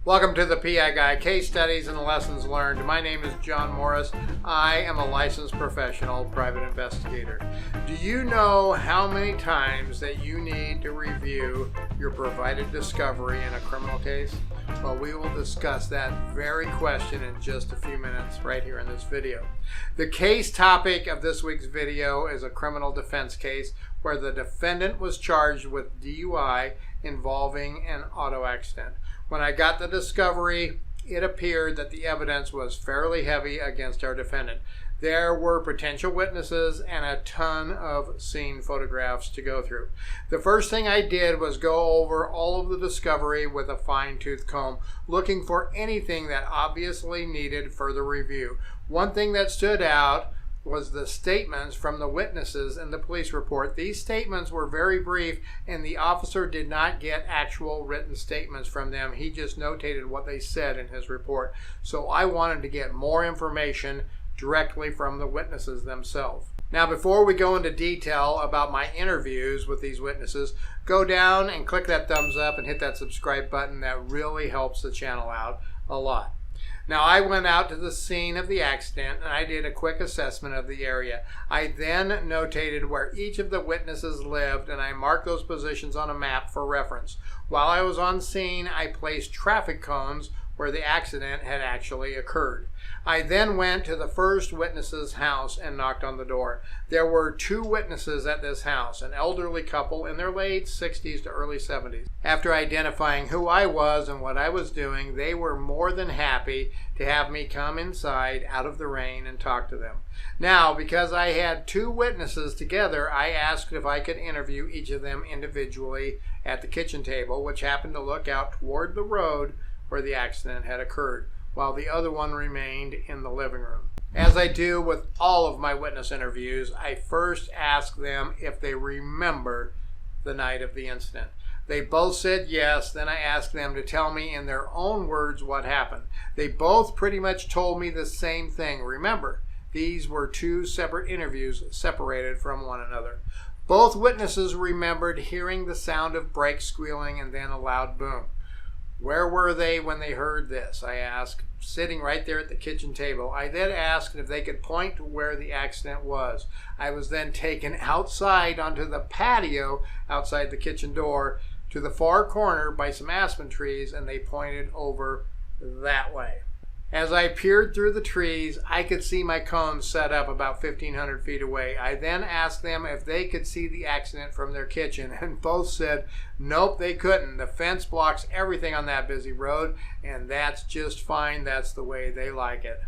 Welcome to the PI Guy, Case Studies and Lessons Learned. My name is John Morris. I am a licensed professional private investigator. Do you know how many times that you need to review your provided discovery in a criminal case? Well, we will discuss that very question in just a few minutes right here in this video. The case topic of this week's video is a criminal defense case where the defendant was charged with DUI involving an auto accident. When I got the discovery, it appeared that the evidence was fairly heavy against our defendant. There were potential witnesses and a ton of scene photographs to go through. The first thing I did was go over all of the discovery with a fine-tooth comb, looking for anything that obviously needed further review. One thing that stood out was the statements from the witnesses in the police report. These statements were very brief, and the officer did not get actual written statements from them. He just notated what they said in his report. So I wanted to get more information directly from the witnesses themselves. Now, before we go into detail about my interviews with these witnesses, go down and click that thumbs up and hit that subscribe button. That really helps the channel out a lot. Now, I went out to the scene of the accident and I did a quick assessment of the area. I then notated where each of the witnesses lived and I marked those positions on a map for reference. While I was on scene, I placed traffic cones where the accident had actually occurred. I then went to the first witness's house and knocked on the door. There were two witnesses at this house, an elderly couple in their late 60s to early 70s. After identifying who I was and what I was doing, they were more than happy to have me come inside out of the rain and talk to them. Now, because I had two witnesses together, I asked if I could interview each of them individually at the kitchen table, which happened to look out toward the road where the accident had occurred, while the other one remained in the living room. As I do with all of my witness interviews, I first ask them if they remember the night of the incident. They both said yes. Then I asked them to tell me in their own words what happened. They both pretty much told me the same thing. Remember, these were two separate interviews separated from one another. Both witnesses remembered hearing the sound of brakes squealing and then a loud boom. Where were they when they heard this? I asked, sitting right there at the kitchen table. I then asked if they could point to where the accident was. I was then taken outside onto the patio outside the kitchen door to the far corner by some aspen trees, and they pointed over that way. As I peered through the trees, I could see my cones set up about 1,500 feet away. I then asked them if they could see the accident from their kitchen, and both said, nope, they couldn't. The fence blocks everything on that busy road, and that's just fine. That's the way they like it.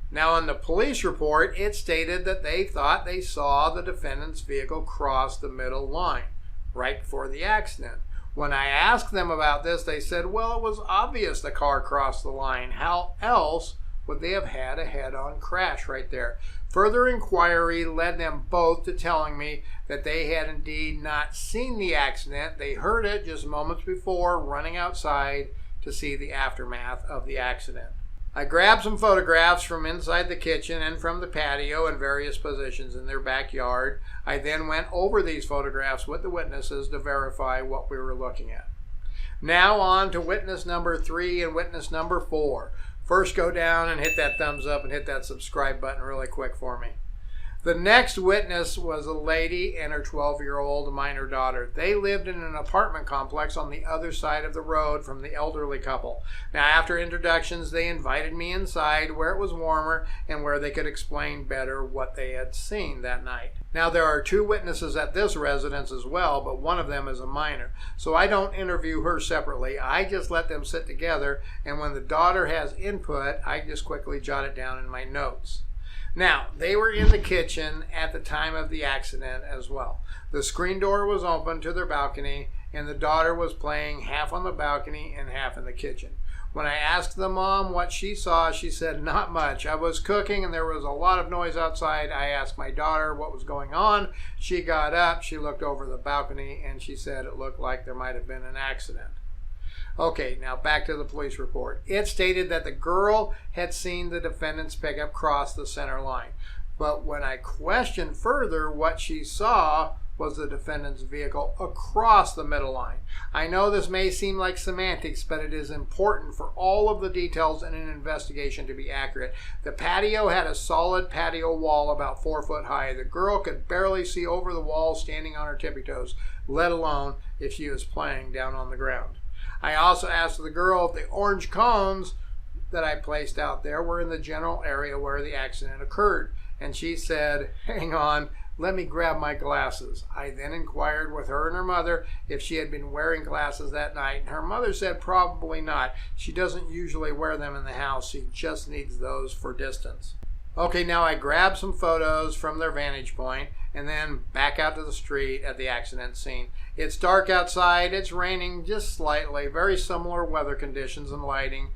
Now, in the police report, it stated that they thought they saw the defendant's vehicle cross the middle line right before the accident. When I asked them about this, they said, well, it was obvious the car crossed the line. How else would they have had a head-on crash right there? Further inquiry led them both to telling me that they had indeed not seen the accident. They heard it just moments before running outside to see the aftermath of the accident. I grabbed some photographs from inside the kitchen and from the patio in various positions in their backyard. I then went over these photographs with the witnesses to verify what we were looking at. Now on to witness number 3 and witness number 4. First, go down and hit that thumbs up and hit that subscribe button really quick for me. The next witness was a lady and her 12-year-old minor daughter. They lived in an apartment complex on the other side of the road from the elderly couple. Now, after introductions, they invited me inside where it was warmer and where they could explain better what they had seen that night. Now, there are two witnesses at this residence as well, but one of them is a minor. So I don't interview her separately. I just let them sit together, and when the daughter has input, I just quickly jot it down in my notes. Now, they were in the kitchen at the time of the accident as well. The screen door was open to their balcony, and the daughter was playing half on the balcony and half in the kitchen. When I asked the mom what she saw, she said, not much. I was cooking and there was a lot of noise outside. I asked my daughter what was going on. She got up, she looked over the balcony, and she said it looked like there might have been an accident. Okay, now back to the police report. It stated that the girl had seen the defendant's pickup cross the center line. But when I questioned further, what she saw was the defendant's vehicle across the middle line. I know this may seem like semantics, but it is important for all of the details in an investigation to be accurate. The patio had a solid patio wall about 4 foot high. The girl could barely see over the wall standing on her tippy toes, let alone if she was playing down on the ground. I also asked the girl if the orange cones that I placed out there were in the general area where the accident occurred, and she said, "Hang on, let me grab my glasses." I then inquired with her and her mother if she had been wearing glasses that night, and her mother said probably not. She doesn't usually wear them in the house. She just needs those for distance. Okay, now I grabbed some photos from their vantage point and then back out to the street at the accident scene. It's dark outside. It's raining just slightly. Very similar weather conditions and lighting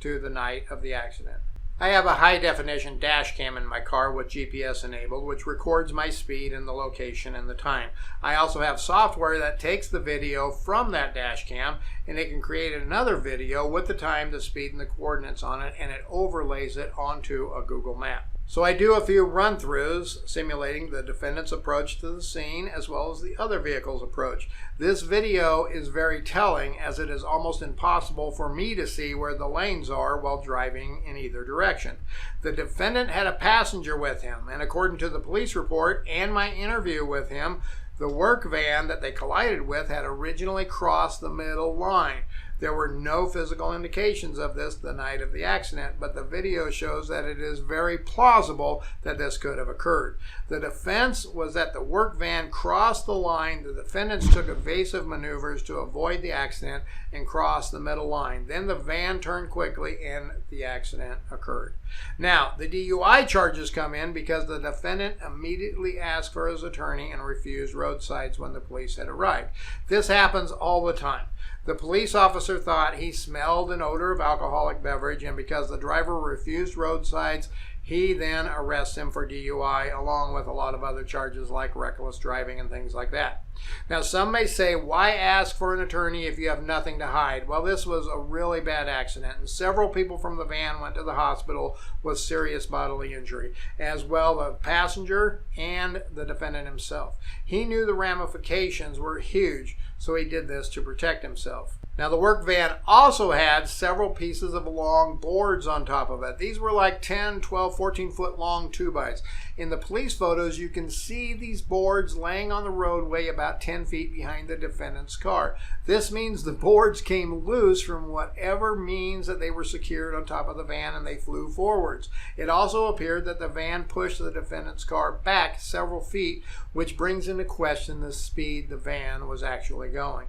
to the night of the accident. I have a high-definition dash cam in my car with GPS enabled, which records my speed and the location and the time. I also have software that takes the video from that dash cam and it can create another video with the time, the speed, and the coordinates on it, and it overlays it onto a Google map. So I do a few run-throughs simulating the defendant's approach to the scene as well as the other vehicle's approach. This video is very telling as it is almost impossible for me to see where the lanes are while driving in either direction. The defendant had a passenger with him, and according to the police report and my interview with him, the work van that they collided with had originally crossed the middle line. There were no physical indications of this the night of the accident, but the video shows that it is very plausible that this could have occurred. The defense was that the work van crossed the line. The defendants took evasive maneuvers to avoid the accident and crossed the middle line. Then the van turned quickly and the accident occurred. Now, the DUI charges come in because the defendant immediately asked for his attorney and refused roadsides when the police had arrived. This happens all the time. The police officer thought he smelled an odor of alcoholic beverage, and because the driver refused roadsides, he then arrests him for DUI along with a lot of other charges like reckless driving and things like that. Now, some may say, why ask for an attorney if you have nothing to hide? Well, this was a really bad accident, and several people from the van went to the hospital with serious bodily injury, as well the passenger and the defendant himself. He knew the ramifications were huge, so he did this to protect himself. Now, the work van also had several pieces of long boards on top of it. These were like 10, 12, 14-foot long 2x. In the police photos, you can see these boards laying on the roadway about 10 feet behind the defendant's car. This means the boards came loose from whatever means that they were secured on top of the van and they flew forwards. It also appeared that the van pushed the defendant's car back several feet, which brings into question the speed the van was actually going.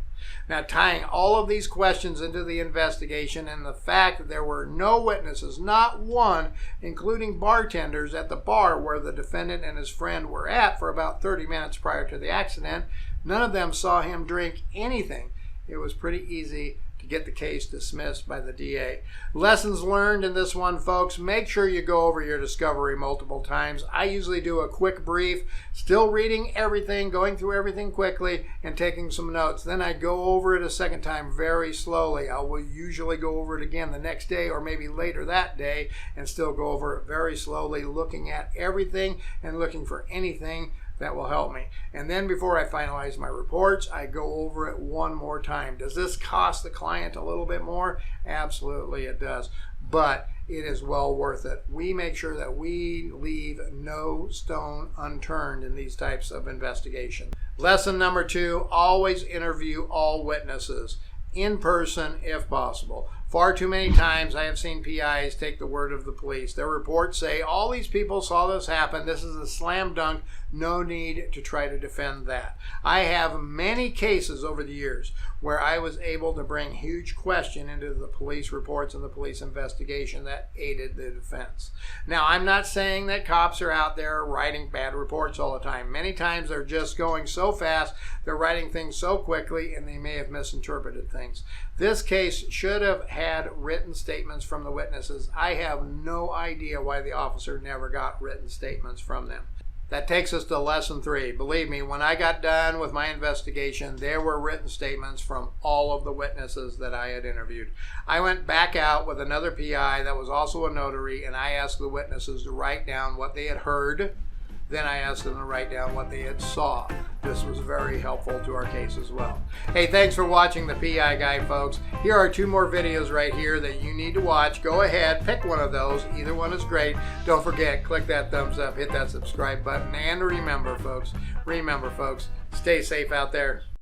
Now, tying all of these questions into the investigation and the fact that there were no witnesses, not one, including bartenders at the bar where the defendant and his friend were at for about 30 minutes prior to the accident, none of them saw him drink anything. It was pretty easy to get the case dismissed by the DA. Lessons learned in this one, folks. Make sure you go over your discovery multiple times. I usually do a quick brief, still reading everything, going through everything quickly, and taking some notes. Then I go over it a second time very slowly. I will usually go over it again the next day or maybe later that day and still go over it very slowly, looking at everything and looking for anything that will help me. And then before I finalize my reports, I go over it one more time. Does this cost the client a little bit more? Absolutely it does, but it is well worth it. We make sure that we leave no stone unturned in these types of investigations. Lesson number 2, always interview all witnesses in person if possible. Far too many times I have seen PIs take the word of the police. Their reports say, all these people saw this happen. This is a slam dunk. No need to try to defend that. I have many cases over the years where I was able to bring huge question into the police reports and the police investigation that aided the defense. Now, I'm not saying that cops are out there writing bad reports all the time. Many times they're just going so fast, they're writing things so quickly, and they may have misinterpreted things. This case should have had written statements from the witnesses. I have no idea why the officer never got written statements from them. That takes us to lesson 3. Believe me, when I got done with my investigation, there were written statements from all of the witnesses that I had interviewed. I went back out with another PI that was also a notary, and I asked the witnesses to write down what they had heard, Then I asked them to write down what they had saw. This was very helpful to our case as well. Hey, thanks for watching the PI Guy, folks. Here are 2 more videos right here that you need to watch. Go ahead, pick one of those. Either one is great. Don't forget, click that thumbs up, hit that subscribe button, and remember, folks, stay safe out there.